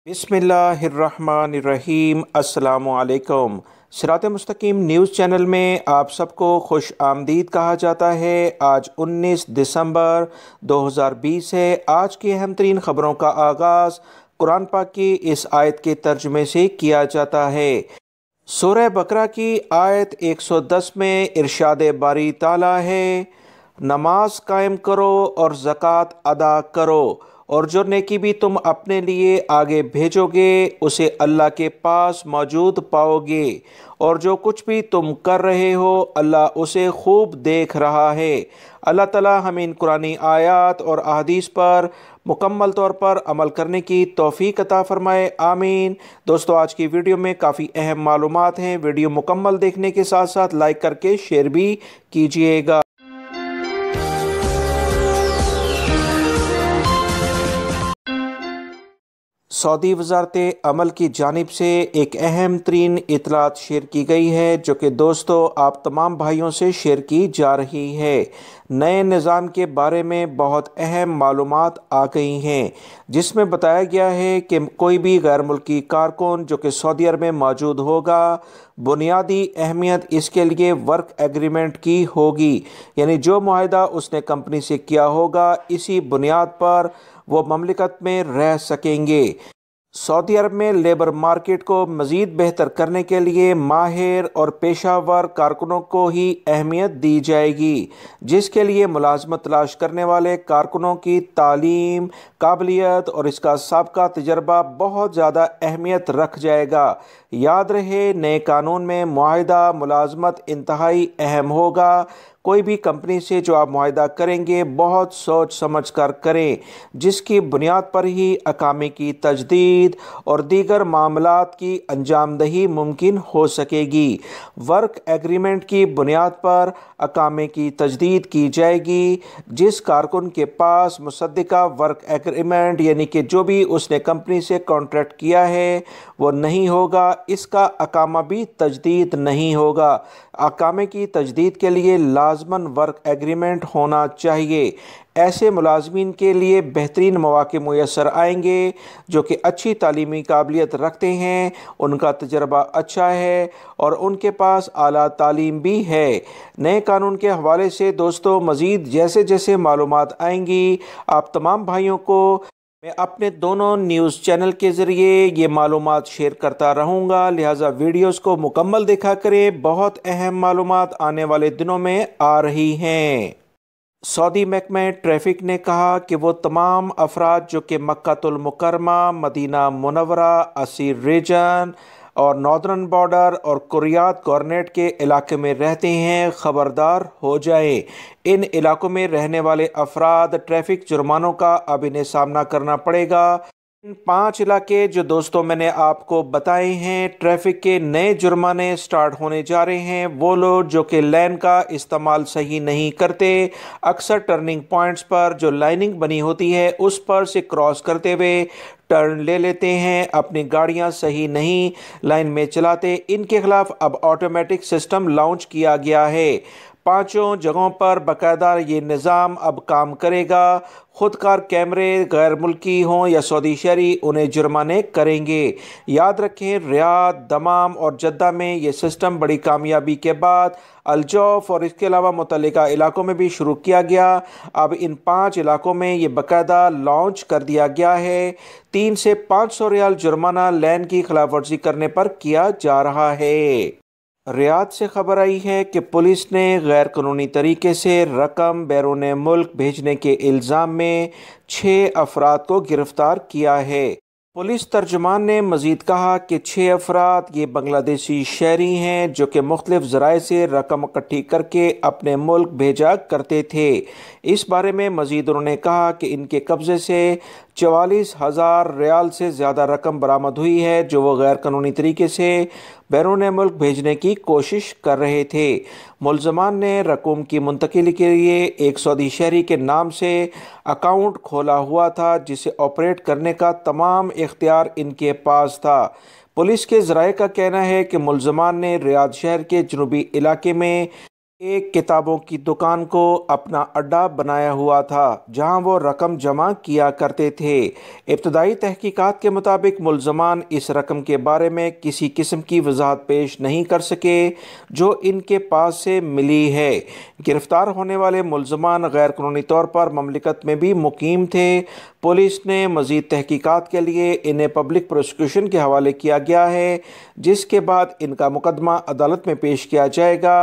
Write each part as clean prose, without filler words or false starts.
बिस्मिल्लाहिर्रहमानिर्रहीम। अस्सलामुअलैकुम। सिरात मुस्तकीम न्यूज़ चैनल में आप सबको खुश आमदीद कहा जाता है। आज 19 दिसंबर 2020 है। आज की अहम तरीन ख़बरों का आगाज़ कुरान पाक की इस आयत के तर्जुमे से किया जाता है। सूरह बकरा की आयत 110 में इरशाद बारी ताला है, नमाज कायम करो और ज़कात अदा करो और जो नेकी भी तुम अपने लिए आगे भेजोगे उसे अल्लाह के पास मौजूद पाओगे और जो कुछ भी तुम कर रहे हो अल्लाह उसे खूब देख रहा है। अल्लाह ताला हमें इन कुरानी आयात और अहादीस पर मुकम्मल तौर पर अमल करने की तौफीक अता फ़रमाए, आमीन। दोस्तों, आज की वीडियो में काफ़ी अहम मालूमात हैं। वीडियो मुकम्मल देखने के साथ साथ लाइक करके शेयर भी कीजिएगा। सऊदी वज़ारत अमल की जानिब से एक अहम तरीन इतलात शेयर की गई है जो कि दोस्तों आप तमाम भाइयों से शेयर की जा रही है। नए निज़ाम के बारे में बहुत अहम मालूमात आ गई हैं जिसमें बताया गया है कि कोई भी गैर मुल्की कारकुन जो कि सऊदी अरब में मौजूद होगा, बुनियादी अहमियत इसके लिए वर्क एग्रीमेंट की होगी, यानी जो मुआहदा उसने कंपनी से किया होगा इसी बुनियाद पर वो ममलिकत में रह सकेंगे। सऊदी अरब में लेबर मार्केट को मज़ीद बेहतर करने के लिए माहिर और पेशावर कारकुनों को ही अहमियत दी जाएगी, जिसके लिए मुलाजमत तलाश करने वाले कारकुनों की तालीम, काबिलियत और इसका साबका तजर्बा बहुत ज़्यादा अहमियत रख जाएगा। याद रहे, नए कानून में मुआहिदा मुलाजमत इंतहाई अहम होगा। कोई भी कंपनी से जो आप मुआहिदा करेंगे बहुत सोच समझ कर करें, जिसकी बुनियाद पर ही अकामे की तजदीद और दीगर मामलात की अंजामदही मुमकिन हो सकेगी। वर्क एग्रीमेंट की बुनियाद पर अकामे की तजदीद की जाएगी। जिस कारकुन के पास मुसद्दिका वर्क एग्रीमेंट यानी कि जो भी उसने कंपनी से कॉन्ट्रैक्ट किया है वो नहीं होगा, इसका अकामा भी तजदीद नहीं होगा। अकामे की तजदीद के लिए लाजमन वर्क एग्रीमेंट होना चाहिए। ऐसे मुलाजमीन के लिए बेहतरीन मौके मुयसर आएंगे जो कि अच्छी तालीमी काबिलियत रखते हैं, उनका तजर्बा अच्छा है और उनके पास आला तालीम भी है। नए कानून के हवाले से दोस्तों मज़ीद जैसे जैसे मालूमात आएंगी आप तमाम भाइयों को मैं अपने दोनों न्यूज़ चैनल के ज़रिए ये मालूमात शेयर करता रहूँगा, लिहाजा वीडियोस को मुकम्मल देखा करें। बहुत अहम मालूमात आने वाले दिनों में आ रही हैं। सऊदी महकमा ट्रैफिक ने कहा कि वो तमाम अफराद जो कि मक्कातुल मुकरमा, मदीना मुनव्वरा, असीर रीजन और नॉर्दर्न बॉर्डर और कुरियात गवर्नेट के इलाके में रहते हैं ख़बरदार हो जाएं। इन इलाकों में रहने वाले अफराद ट्रैफिक जुर्मानों का अब इन्हें सामना करना पड़ेगा। इन 5 इलाके जो दोस्तों मैंने आपको बताए हैं, ट्रैफिक के नए जुर्माने स्टार्ट होने जा रहे हैं। वो लोग जो कि लेन का इस्तेमाल सही नहीं करते, अक्सर टर्निंग पॉइंट्स पर जो लाइनिंग बनी होती है उस पर से क्रॉस करते हुए टर्न ले लेते हैं, अपनी गाड़ियां सही नहीं लाइन में चलाते, इनके खिलाफ अब ऑटोमेटिक सिस्टम लॉन्च किया गया है। 5 जगहों पर बाकायदा ये निज़ाम अब काम करेगा। खुदकार कैमरे गैर मुल्की हों या सऊदी शहरी उन्हें जुर्माने करेंगे। याद रखें, रियाद, दमाम और जद्दा में ये सिस्टम बड़ी कामयाबी के बाद अलजौफ और इसके अलावा मुतल्लिका इलाकों में भी शुरू किया गया। अब इन 5 इलाकों में ये बाकायदा लॉन्च कर दिया गया है। 3 से 500 रियाल जुर्माना लैन की खिलाफ वर्जी करने पर किया जा रहा है। रियाद से खबर आई है कि पुलिस ने गैर कानूनी तरीके से रकम बैरून मुल्क भेजने के इल्ज़ाम में 6 अफराद को गिरफ्तार किया है। पुलिस तर्जुमान ने मज़ीद कहा कि 6 अफराद ये बांग्लादेशी शहरी हैं जो कि मुख्तलिफ ज़राए से रकम इकट्ठी करके अपने मुल्क भेजा करते थे। इस बारे में मज़ीद उन्होंने कहा कि इनके कब्ज़े से 44,000 रियाल से ज़्यादा रकम बरामद हुई है जो वो गैर कानूनी तरीके से बैरून मुल्क भेजने की कोशिश कर रहे थे। मुल्ज़मान ने रकूम की मुंतकिली के लिए एक सऊदी शहरी के नाम से अकाउंट खोला हुआ था जिसे ऑपरेट करने का तमाम इख्तियार इनके पास था। पुलिस के ज़राए का कहना है कि मुल्ज़मान ने रियाद शहर के जनूबी इलाके में एक किताबों की दुकान को अपना अड्डा बनाया हुआ था जहां वो रकम जमा किया करते थे। इब्तदाई तहकीकात के मुताबिक मुल्ज़मान इस रकम के बारे में किसी किस्म की वजाहत पेश नहीं कर सके जो इनके पास से मिली है। गिरफ्तार होने वाले मुल्ज़मान गैर कानूनी तौर पर ममलिकत में भी मुकीम थे। पुलिस ने मज़ीद तहकीकात के लिए इन्हें पब्लिक प्रोसिक्यूशन के हवाले किया गया है, जिसके बाद इनका मुकदमा अदालत में पेश किया जाएगा।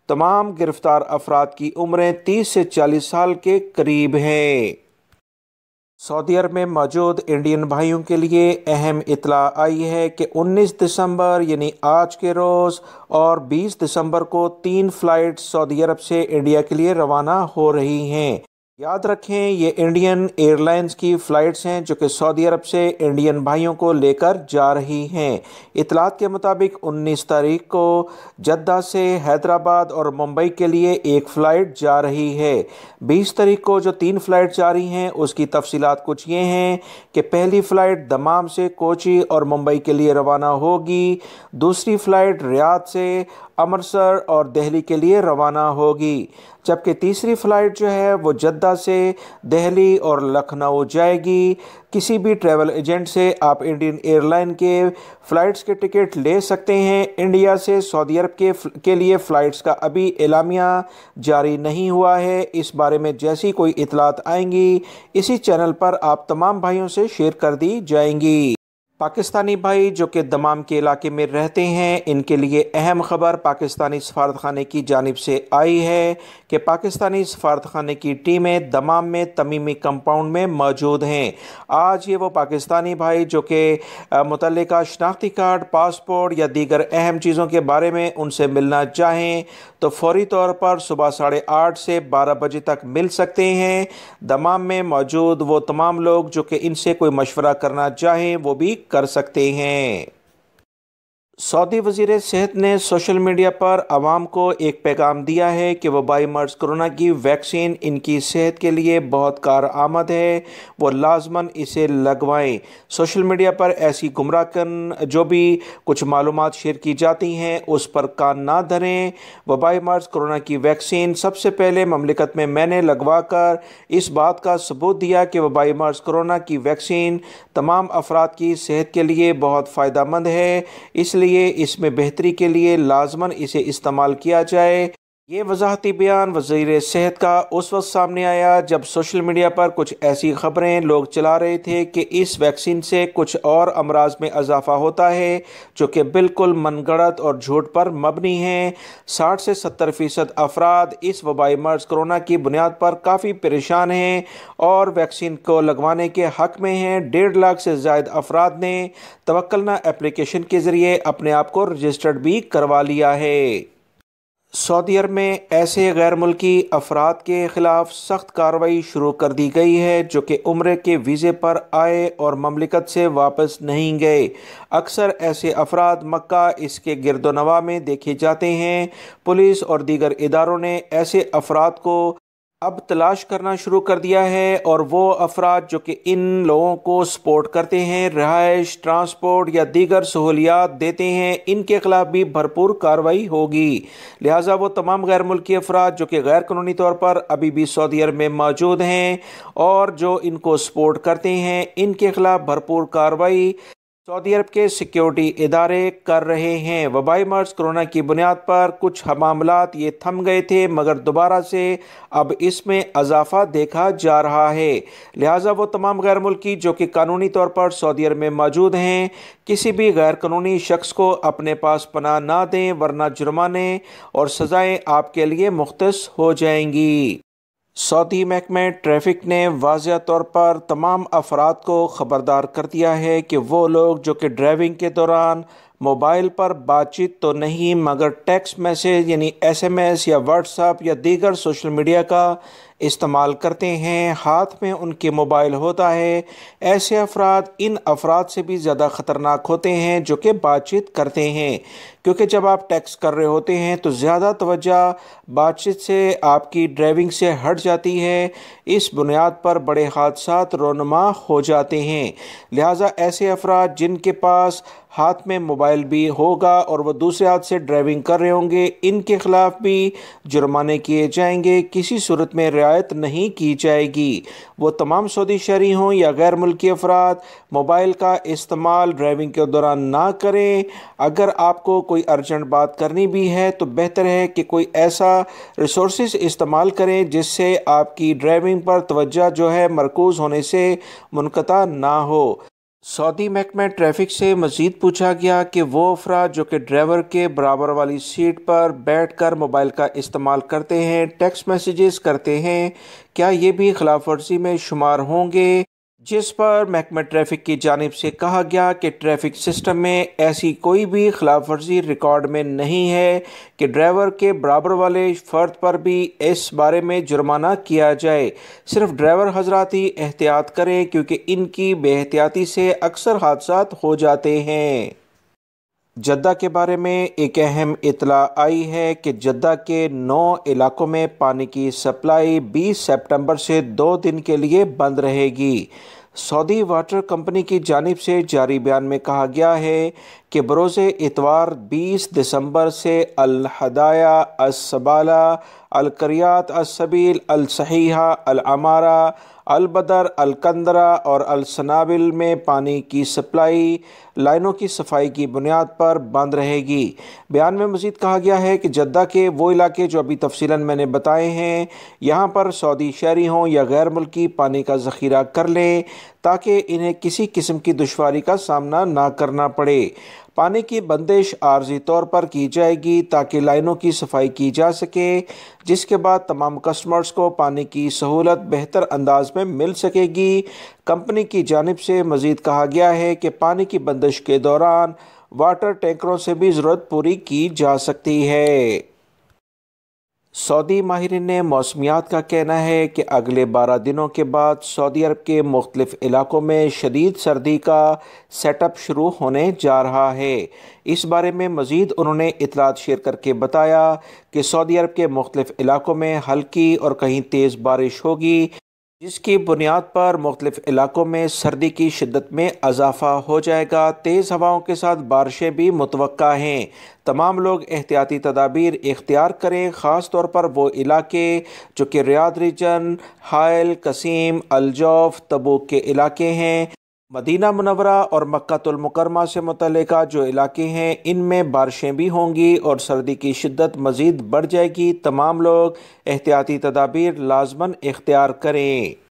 तमाम गिरफ्तार अफराद की उम्रें 30 से 40 साल के करीब हैं। सऊदी अरब में मौजूद इंडियन भाइयों के लिए अहम इत्तला आई है कि 19 दिसंबर यानी आज के रोज़ और 20 दिसंबर को 3 फ़्लाइट सऊदी अरब से इंडिया के लिए रवाना हो रही हैं। याद रखें, ये इंडियन एयरलाइंस की फ़्लाइट्स हैं जो कि सऊदी अरब से इंडियन भाइयों को लेकर जा रही हैं। इत्तलात के मुताबिक 19 तारीख को जद्दा से हैदराबाद और मुंबई के लिए एक फ़्लाइट जा रही है। 20 तारीख को जो 3 फ़्लाइट जा रही हैं उसकी तफसीलात कुछ ये हैं कि पहली फ़्लाइट दमाम से कोची और मुंबई के लिए रवाना होगी। दूसरी फ़्लाइट रियाद से अमृतसर और दिल्ली के लिए रवाना होगी, जबकि तीसरी फ़्लाइट जो है वो जद्दा से दिल्ली और लखनऊ जाएगी। किसी भी ट्रैवल एजेंट से आप इंडियन एयरलाइन के फ़्लाइट्स के टिकट ले सकते हैं। इंडिया से सऊदी अरब के लिए फ़्लाइट्स का अभी एलामिया जारी नहीं हुआ है। इस बारे में जैसी कोई इतलात आएंगी इसी चैनल पर आप तमाम भाइयों से शेयर कर दी जाएंगी। पाकिस्तानी भाई जो कि दमाम के इलाके में रहते हैं, इनके लिए अहम ख़बर पाकिस्तानी सफारतखाने की जानिब से आई है कि पाकिस्तानी सफारतखाने की टीमें दमाम में तमीमी कंपाउंड में मौजूद हैं। आज ये वो पाकिस्तानी भाई जो कि मुतल्लिका शनाख्ती कार्ड, पासपोर्ट या दीगर अहम चीज़ों के बारे में उनसे मिलना चाहें तो फौरी तौर पर सुबह 8:30 से 12 बजे तक मिल सकते हैं। दमाम में मौजूद वो तमाम लोग जो कि इनसे कोई मशवरा करना चाहें वो भी कर सकते हैं। सऊदी वज़ीर सेहत ने सोशल मीडिया पर आवाम को एक पैगाम दिया है कि वबाई मर्ज़ कोरोना की वैक्सीन इनकी सेहत के लिए बहुत कारआमद है, वो लाजमन इसे लगवाएं। सोशल मीडिया पर ऐसी गुमराहकन जो भी कुछ मालूमात शेयर की जाती हैं उस पर कान ना धरें। वबाई मर्ज़ कोरोना की वैक्सीन सबसे पहले ममलिकत में मैंने लगवा कर इस बात का सबूत दिया कि वबाई मर्ज़ कोरोना की वैक्सीन तमाम अफराद की सेहत के लिए बहुत फ़ायदेमंद है, इसलिए इसमें बेहतरी के लिए लाजमन इसे इस्तेमाल किया जाए। ये वजाहती बयान वज़ीर सेहत का उस वक्त सामने आया जब सोशल मीडिया पर कुछ ऐसी ख़बरें लोग चला रहे थे कि इस वैक्सीन से कुछ और अमराज में इजाफा होता है जो कि बिल्कुल मनगढ़ंत और झूठ पर मबनी हैं। 60 से 70% अफराद इस वबाई मर्ज़ कोरोना की बुनियाद पर काफ़ी परेशान हैं और वैक्सीन को लगवाने के हक़ में हैं। 1.5 लाख से ज़ायद अफराद ने तवक्कलना एप्लीकेशन के ज़रिए अपने आप को रजिस्टर्ड भी करवा लिया है। सऊदी अरब में ऐसे गैर मुल्की अफराद के ख़िलाफ़ सख्त कार्रवाई शुरू कर दी गई है जो कि उम्रे के वीज़े पर आए और ममलिकत से वापस नहीं गए। अक्सर ऐसे अफराद मक्का इसके गिरदोनवा में देखे जाते हैं। पुलिस और दीगर इदारों ने ऐसे अफराद को अब तलाश करना शुरू कर दिया है और वो अफराद जो कि इन लोगों को सपोर्ट करते हैं, रिहाइश, ट्रांसपोर्ट या दीगर सहूलियात देते हैं, इनके ख़िलाफ़ भी भरपूर कार्रवाई होगी। लिहाजा वो तमाम गैर मुल्की अफराद जो कि गैर कानूनी तौर पर अभी भी सऊदी अरब में मौजूद हैं और जो इनको सपोर्ट करते हैं, इनके ख़िलाफ़ भरपूर कार्रवाई सऊदी अरब के सिक्योरिटी इदारे कर रहे हैं। वबाई मर्ज़ कोरोना की बुनियाद पर कुछ मामलात ये थम गए थे मगर दोबारा से अब इसमें इजाफा देखा जा रहा है। लिहाजा वो तमाम गैर मुल्की जो कि कानूनी तौर पर सऊदी अरब में मौजूद हैं, किसी भी गैर कानूनी शख्स को अपने पास पनाह ना दें वरना जुर्माने और सज़ाएँ आपके लिए मुख्तस हो जाएंगी। सऊदी महकमे ट्रैफिक ने वाज़िया तौर पर तमाम अफराद को ख़बरदार कर दिया है कि वो लोग जो कि ड्राइविंग के दौरान मोबाइल पर बातचीत तो नहीं मगर टेक्स्ट मैसेज यानी SMS या व्हाट्सएप या दीगर सोशल मीडिया का इस्तेमाल करते हैं, हाथ में उनके मोबाइल होता है, ऐसे अफराद इन अफराद से भी ज़्यादा ख़तरनाक होते हैं जो कि बातचीत करते हैं, کیونکہ جب آپ ٹیکسٹ کر رہے ہوتے ہیں تو زیادہ توجہ بات چیت سے آپ کی ڈرائیونگ سے ہٹ جاتی ہے، اس بنیاد پر بڑے حادثات رونما ہو جاتے ہیں۔ لہٰذا ایسے افراد جن کے پاس ہاتھ میں موبائل بھی ہوگا اور وہ دوسرے ہاتھ سے ڈرائیونگ کر رہے ہوں گے، ان کے خلاف بھی جرمانے کیے جائیں گے، کسی صورت میں رعایت نہیں کی جائے گی۔ وہ تمام سعودی شہری ہوں یا غیر ملکی افراد موبائل کا استعمال ڈرائیونگ کے دوران نہ کریں۔ اگر آپ کو کوئی ارجنٹ بات کرنی بھی ہے تو بہتر ہے کہ کوئی ایسا ریسورسز استعمال کریں جس سے آپ کی ڈرائیونگ پر توجہ جو ہے مرکوز ہونے سے منقطع نہ ہو۔ سعودی محکمہ ٹریفک سے مزید پوچھا گیا کہ وہ افراد جو کہ ڈرائیور کے برابر والی سیٹ پر بیٹھ کر موبائل کا استعمال کرتے ہیں، ٹیکسٹ میسیجز کرتے ہیں، کیا یہ بھی خلاف ورزی میں شمار ہوں گے؟ جس پر محکمہ ٹریفک کی جانب سے کہا گیا کہ ٹریفک سسٹم میں ایسی کوئی بھی خلاف ورزی ریکارڈ میں نہیں ہے کہ ڈرائیور کے برابر والے فرد پر بھی اس بارے میں جرمانہ کیا جائے۔ صرف ڈرائیور حضرات ہی احتیاط کریں کیونکہ ان کی بے احتیاطی سے اکثر حادثات ہو جاتے ہیں۔ جدہ کے بارے میں ایک اہم اطلاع آئی ہے کہ جدہ کے 9 علاقوں میں پانی کی سپلائی 20 سپٹمبر سے 2 دن کے لیے بند رہے گی۔ سعودی واٹر کمپنی کی جانب سے جاری بیان میں کہا گیا ہے کہ بروز اتوار 20 دسمبر سے الہدایہ، السبالہ، القریات، السبیل، الصحیحہ، العمارہ، البدر، الکندرہ اور السنابل میں پانی کی سپلائی لائنوں کی صفائی کی بنیاد پر بند رہے گی۔ بیان میں مزید کہا گیا ہے کہ جدہ کے وہ علاقے جو ابھی تفصیلاً میں نے بتائے ہیں، یہاں پر سعودی شہری ہوں یا غیر ملکی پانی کا ذخیرہ کر لیں تاکہ انہیں کسی قسم کی دشواری کا سامنا نہ کرنا پڑے۔ پانی کی بندش عارضی طور پر کی جائے گی تاکہ لائنوں کی صفائی کی جا سکے، جس کے بعد تمام کسٹمرز کو پانی کی سہولت بہتر انداز میں مل سکے گی۔ کمپنی کی جانب سے مزید کہا گیا ہے کہ پانی کی بندش کے دوران واٹر ٹینکروں سے بھی ضرورت پوری کی جا سکتی ہے۔ سعودی ماہرین نے موسمیات کا کہنا ہے کہ اگلے 12 دنوں کے بعد سعودی عرب کے مختلف علاقوں میں شدید سردی کا سیٹ اپ شروع ہونے جا رہا ہے۔ اس بارے میں مزید انہوں نے اطلاعات شیئر کر کے بتایا کہ سعودی عرب کے مختلف علاقوں میں ہلکی اور کہیں تیز بارش ہوگی، جس کی بنیاد پر مختلف علاقوں میں سردی کی شدت میں اضافہ ہو جائے گا۔ تیز ہواؤں کے ساتھ بارشیں بھی متوقع ہیں۔ تمام لوگ احتیاطی تدابیر اختیار کریں، خاص طور پر وہ علاقے جو کہ ریاض ریجن، حائل، قصیم، الجوف، تبوک کے علاقے ہیں۔ مدینہ منورہ اور مکہ المکرمہ سے متعلقہ جو علاقے ہیں، ان میں بارشیں بھی ہوں گی اور سردی کی شدت مزید بڑھ جائے گی۔ تمام لوگ احتیاطی تدابیر لازماً اختیار کریں۔